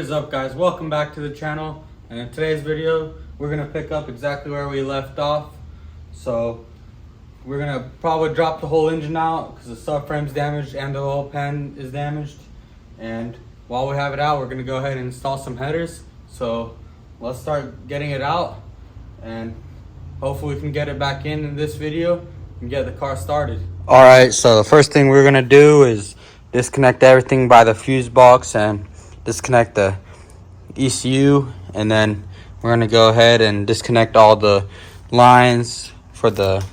is up, guys? Welcome back to the channel, and in today's video we're gonna pick up exactly where we left off. So we're gonna probably drop the whole engine out because the subframe's damaged and the oil pan is damaged, and while we have it out, we're gonna go ahead and install some headers. So let's start getting it out, and hopefully we can get it back in this video and get the car started. All right, so the first thing we're gonna do is disconnect everything by the fuse box and disconnect the ECU, and then we're gonna go ahead and disconnect all the lines for the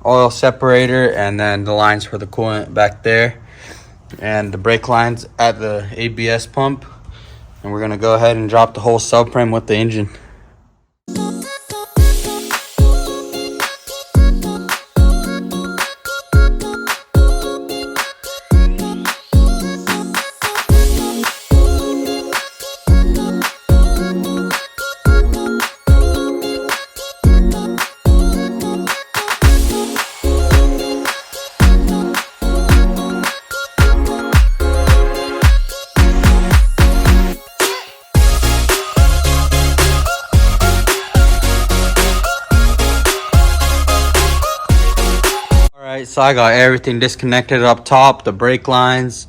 oil separator, and then the lines for the coolant back there, and the brake lines at the ABS pump. And we're gonna go ahead and drop the whole subframe with the engine. So I got everything disconnected up top, the brake lines,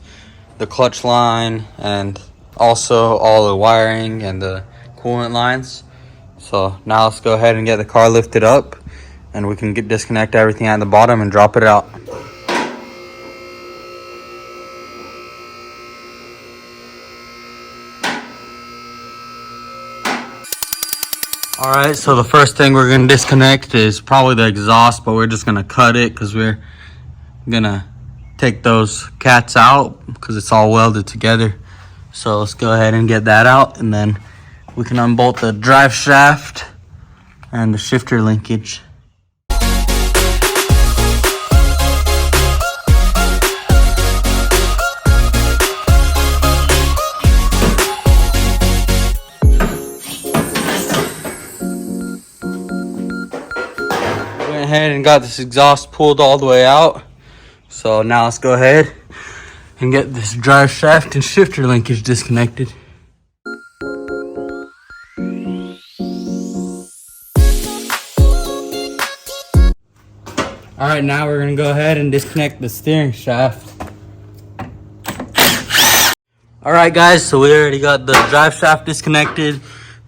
the clutch line, and also all the wiring and the coolant lines. So now let's go ahead and get the car lifted up, and we can disconnect everything at the bottom and drop it out. All right, so the first thing we're gonna disconnect is probably the exhaust, but we're just gonna cut it because we're gonna take those cats out because it's all welded together. So let's go ahead and get that out, and then we can unbolt the drive shaft and the shifter linkage. Went ahead and got this exhaust pulled all the way out. So now let's go ahead and get this drive shaft and shifter linkage disconnected. All right, now we're gonna go ahead and disconnect the steering shaft. All right, guys, so we already got the drive shaft disconnected,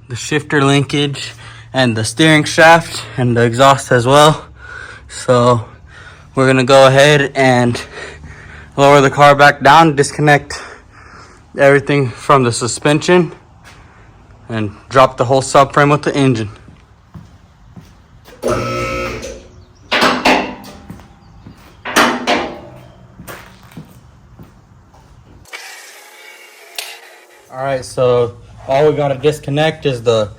the shifter linkage, and the steering shaft, and the exhaust as well. So we're gonna go ahead and lower the car back down, disconnect everything from the suspension, and drop the whole subframe with the engine. All right, so all we gotta disconnect is the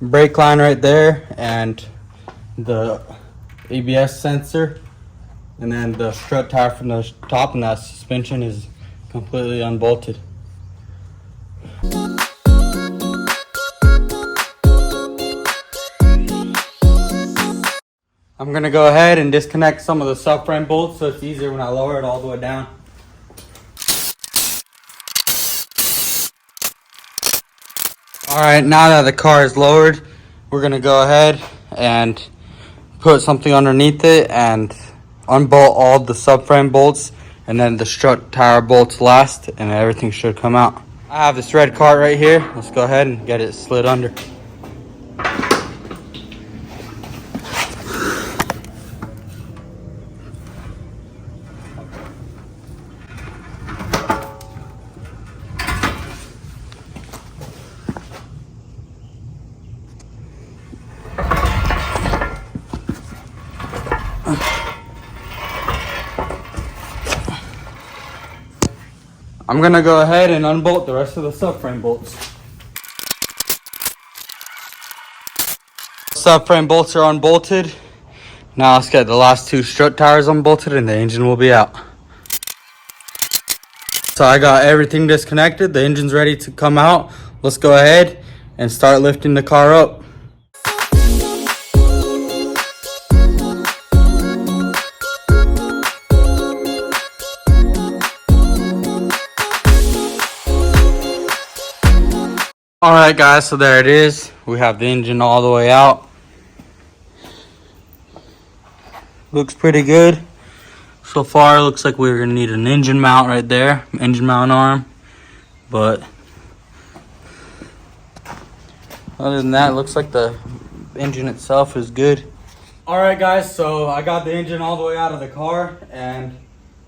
brake line right there and the ABS sensor, and then the strut tire from the top, and that suspension is completely unbolted. I'm gonna go ahead and disconnect some of the subframe bolts so it's easier when I lower it all the way down. All right, now that the car is lowered, we're gonna go ahead and put something underneath it and unbolt all the subframe bolts, and then the strut tire bolts last, and everything should come out. I have this red cart right here. Let's go ahead and get it slid under. I'm gonna go ahead and unbolt the rest of the subframe bolts. Subframe bolts are unbolted. Now let's get the last two strut tires unbolted, and the engine will be out. So I got everything disconnected. The engine's ready to come out. Let's go ahead and start lifting the car up. Alright guys, so there it is. We have the engine all the way out. Looks pretty good. So far, it looks like we're gonna need an engine mount right there, engine mount arm. But other than that, it looks like the engine itself is good. Alright guys, so I got the engine all the way out of the car, and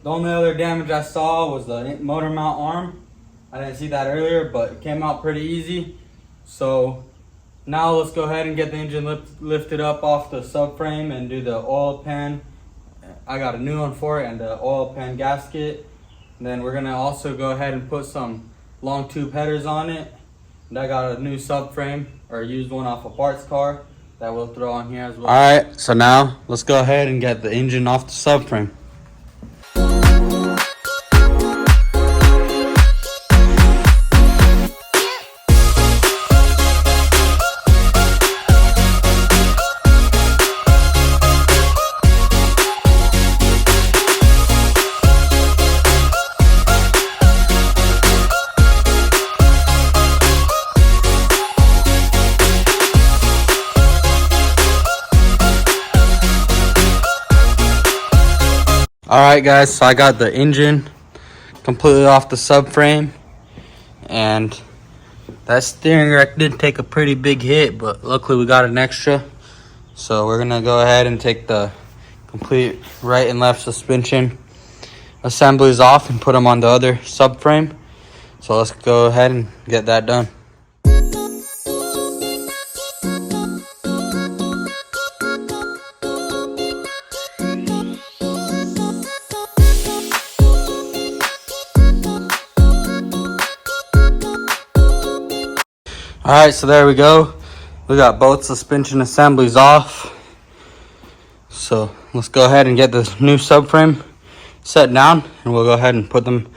the only other damage I saw was the motor mount arm. I didn't see that earlier, but it came out pretty easy. So now let's go ahead and get the engine lifted up off the subframe and do the oil pan. I got a new one for it and the oil pan gasket. And then we're gonna also go ahead and put some long tube headers on it. And I got a new subframe, or used one off a parts car, that we'll throw on here as well. Alright, so now let's go ahead and get the engine off the subframe. Alright guys, so I got the engine completely off the subframe, and that steering rack did take a pretty big hit, but luckily we got an extra. So we're gonna go ahead and take the complete right and left suspension assemblies off and put them on the other subframe. So let's go ahead and get that done. Alright, so there we go. We got both suspension assemblies off. So let's go ahead and get this new subframe set down, and we'll go ahead and put them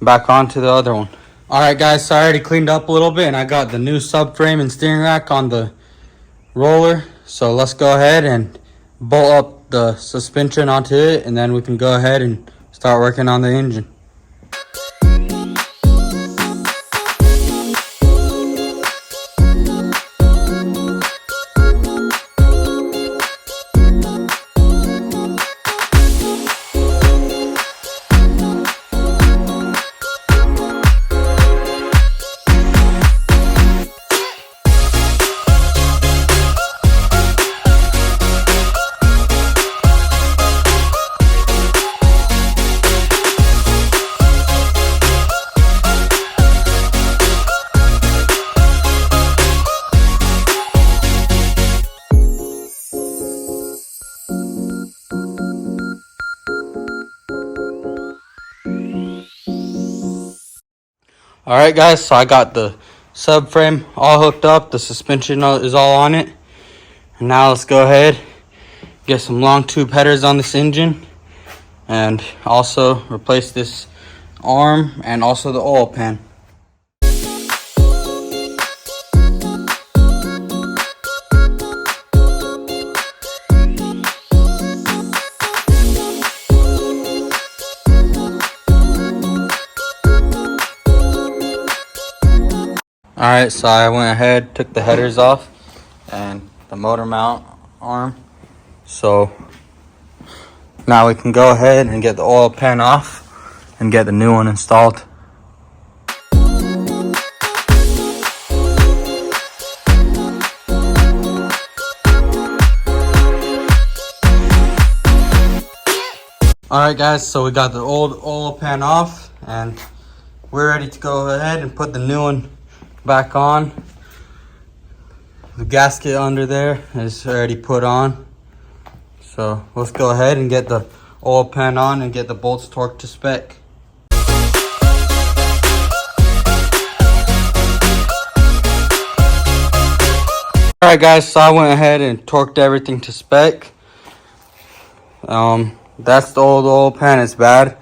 back onto the other one. Alright guys, so I already cleaned up a little bit, and I got the new subframe and steering rack on the roller. So let's go ahead and bolt up the suspension onto it, and then we can go ahead and start working on the engine. Alright guys, so I got the subframe all hooked up, the suspension is all on it. And now let's go ahead, get some long tube headers on this engine, and also replace this arm and also the oil pan. Alright, so I went ahead, took the headers off and the motor mount arm. So now we can go ahead and get the oil pan off and get the new one installed. Alright guys, so we got the old oil pan off, and we're ready to go ahead and put the new one back on. The gasket under there is already put on. So let's go ahead and get the oil pan on and get the bolts torqued to spec. Alright guys, so I went ahead and torqued everything to spec. That's the old oil pan, it's bad.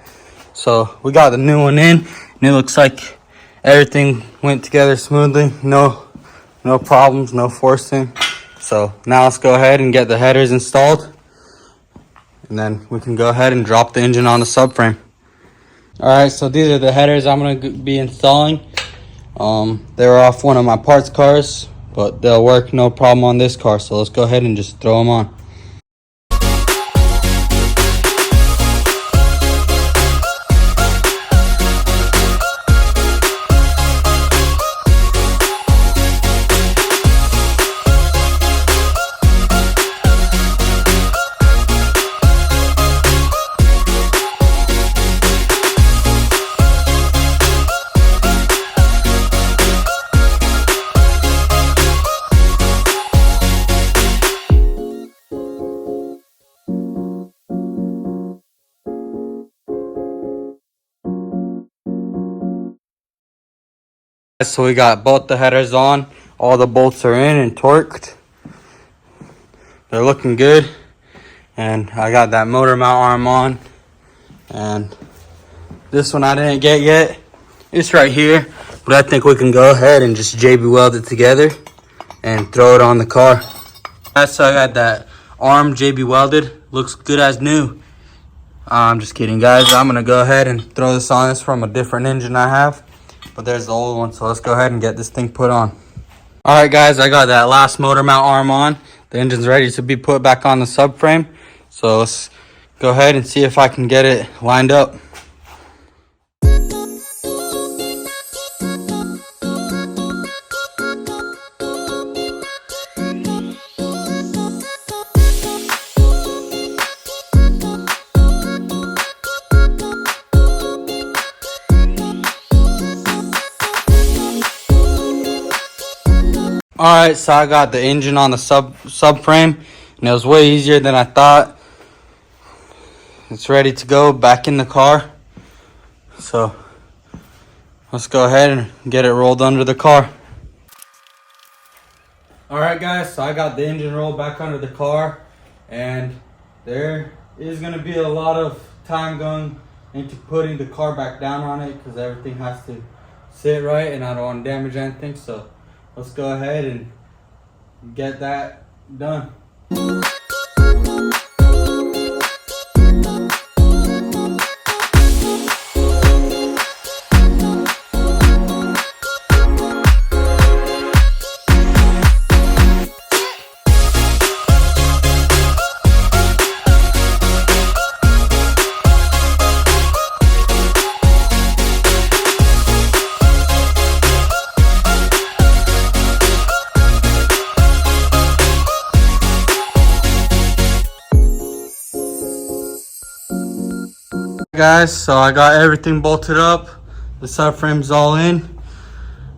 So we got the new one in, and it looks like everything went together smoothly. No problems, no forcing. So now let's go ahead and get the headers installed, and then we can go ahead and drop the engine on the subframe. Alright, so these are the headers I'm going to be installing. They were off one of my parts cars, but they'll work no problem on this car. So let's go ahead and just throw them on. So we got both the headers on, all the bolts are in and torqued. They're looking good. And I got that motor mount arm on. And this one I didn't get yet. It's right here. But I think we can go ahead and just JB weld it together and throw it on the car. So I got that arm JB welded. Looks good as new. I'm just kidding, guys. I'm gonna go ahead and throw this on. It's from a different engine I have. But there's the old one, so let's go ahead and get this thing put on. Alright guys, I got that last motor mount arm on. The engine's ready to be put back on the subframe. So let's go ahead and see if I can get it lined up. Alright, so I got the engine on the subframe, and it was way easier than I thought. It's ready to go back in the car. So let's go ahead and get it rolled under the car. Alright guys, so I got the engine rolled back under the car, and there is going to be a lot of time going into putting the car back down on it because everything has to sit right and I don't want to damage anything. So let's go ahead and get that done. Guys, so I got everything bolted up, the subframe's all in,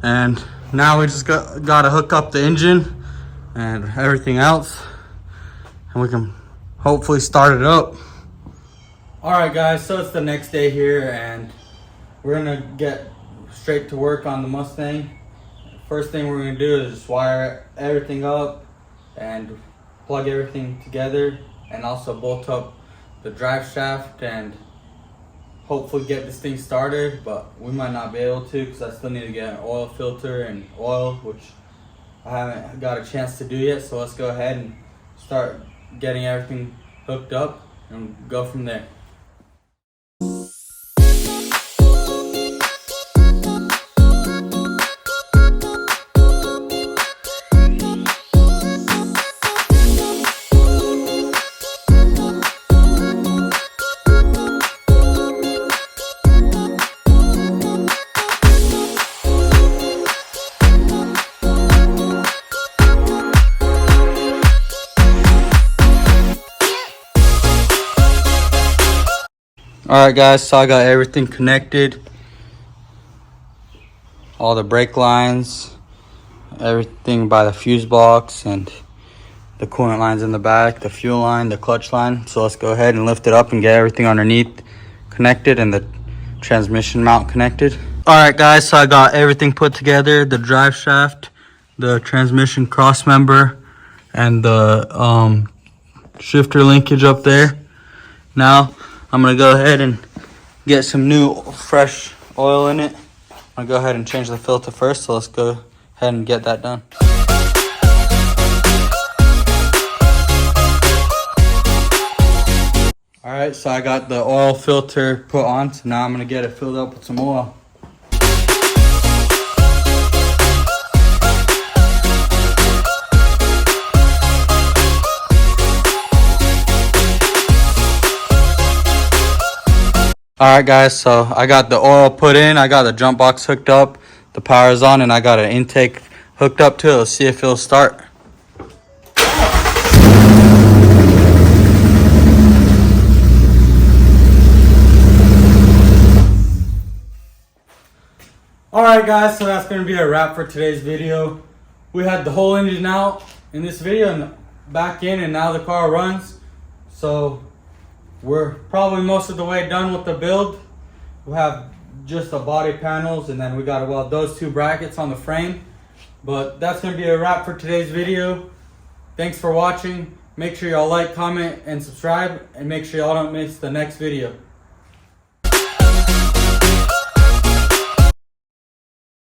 and now we just got to hook up the engine and everything else, and we can hopefully start it up. Alright guys, so it's the next day here, and we're gonna get straight to work on the Mustang. First thing we're gonna do is just wire everything up and plug everything together, and also bolt up the drive shaft and hopefully get this thing started, but we might not be able to because I still need to get an oil filter and oil, which I haven't got a chance to do yet. So let's go ahead and start getting everything hooked up and go from there. Alright guys, so I got everything connected. All the brake lines, everything by the fuse box, and the coolant lines in the back, the fuel line, the clutch line. So let's go ahead and lift it up and get everything underneath connected and the transmission mount connected. Alright guys, so I got everything put together, the drive shaft, the transmission cross member, and the shifter linkage up there. Now I'm gonna go ahead and get some new fresh oil in it. I'm gonna go ahead and change the filter first, so let's go ahead and get that done. Alright, so I got the oil filter put on, so now I'm gonna get it filled up with some oil. Alright guys, so I got the oil put in, I got the jump box hooked up, the power's on, and I got an intake hooked up to it. Let's see if it'll start. Alright guys, so that's going to be a wrap for today's video. We had the whole engine out in this video and back in, and now the car runs. So we're probably most of the way done with the build. We have just the body panels, and then we got to weld those two brackets on the frame. But that's going to be a wrap for today's video. Thanks for watching. Make sure y'all like, comment, and subscribe, and make sure y'all don't miss the next video.